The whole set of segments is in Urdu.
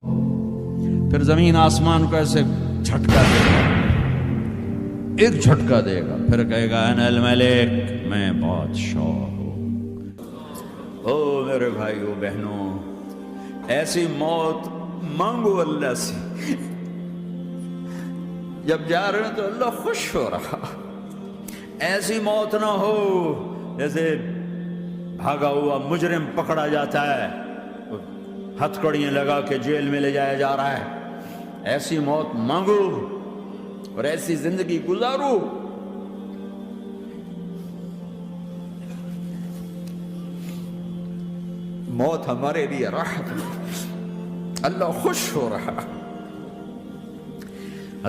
پھر زمین آسمان کو ایسے جھٹکا دے گا، ایک جھٹکا دے گا، پھر کہے گا انا الملک، میں بادشاہ ہوں۔ او میرے بھائیو بہنوں، ایسی موت مانگو اللہ سے، جب جا رہے ہیں تو اللہ خوش ہو رہا۔ ایسی موت نہ ہو جیسے بھاگا ہوا مجرم پکڑا جاتا ہے، ہتھکڑیاں لگا کے جیل میں لے جایا جا رہا ہے۔ ایسی موت مانگو اور ایسی زندگی گزارو۔ موت ہمارے لیے راحت ہے، اللہ خوش ہو رہا۔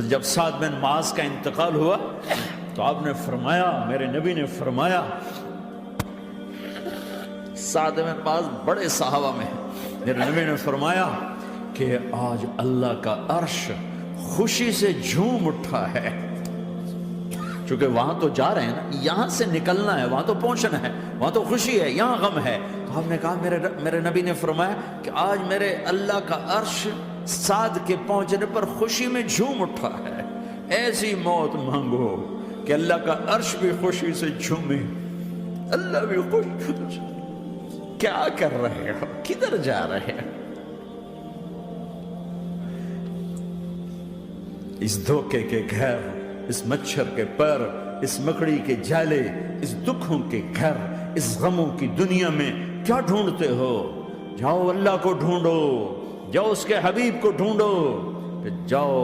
جب سعد بن معاذ کا انتقال ہوا تو آپ نے فرمایا، میرے نبی نے فرمایا، سعد بن معاذ بڑے صحابہ میں ہیں، میرے نبی نے فرمایا کہ آج اللہ کا عرش خوشی سے جھوم اٹھا ہے، چونکہ وہاں تو جا رہے ہیں نا، یہاں سے نکلنا ہے، وہاں تو پہنچنا ہے، وہاں تو خوشی ہے، یہاں غم ہے۔ تو ہم نے کہا، میرے نبی نے فرمایا کہ آج میرے اللہ کا عرش سعد کے پہنچنے پر خوشی میں جھوم اٹھا ہے۔ ایسی موت مانگو کہ اللہ کا عرش بھی خوشی سے جھومے، اللہ بھی خوش۔ کیا کر رہے ہو؟ کدھر جا رہے ہیں؟ اس دھوکے کے گھر، اس مچھر کے پر، اس مکڑی کے جالے، اس دکھوں کے گھر، اس غموں کی دنیا میں کیا ڈھونڈتے ہو؟ جاؤ اللہ کو ڈھونڈو، جاؤ اس کے حبیب کو ڈھونڈو، پھر جاؤ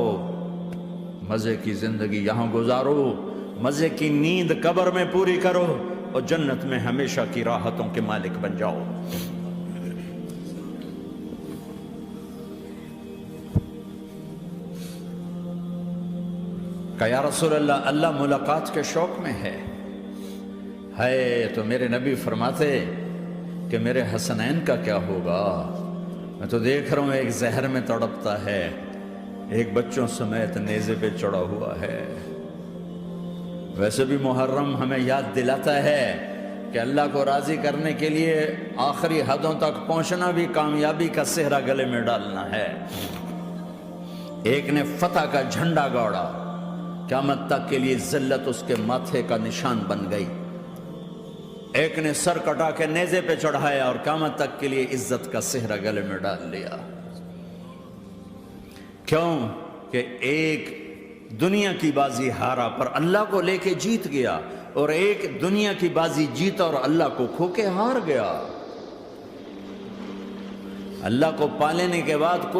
مزے کی زندگی یہاں گزارو، مزے کی نیند قبر میں پوری کرو، اور جنت میں ہمیشہ کی راحتوں کے مالک بن جاؤ۔ کہ یا رسول اللہ، اللہ ملاقات کے شوق میں ہے۔ تو میرے نبی فرماتے کہ میرے حسنین کا کیا ہوگا؟ میں تو دیکھ رہا ہوں ایک زہر میں تڑپتا ہے، ایک بچوں سمیت نیزے پہ چڑھا ہوا ہے۔ ویسے بھی محرم ہمیں یاد دلاتا ہے کہ اللہ کو راضی کرنے کے لیے آخری حدوں تک پہنچنا بھی کامیابی کا صحرا گلے میں ڈالنا ہے۔ ایک نے فتح کا جھنڈا گاڑا، قیامت تک کے لیے ذلت اس کے ماتھے کا نشان بن گئی۔ ایک نے سر کٹا کے نیزے پہ چڑھایا اور قیامت تک کے لیے عزت کا صحرا گلے میں ڈال لیا۔ کیوں کہ ایک دنیا کی بازی ہارا پر اللہ کو لے کے جیت گیا، اور ایک دنیا کی بازی جیتا اور اللہ کو کھو کے ہار گیا۔ اللہ کو پا لینے کے بعد کوئی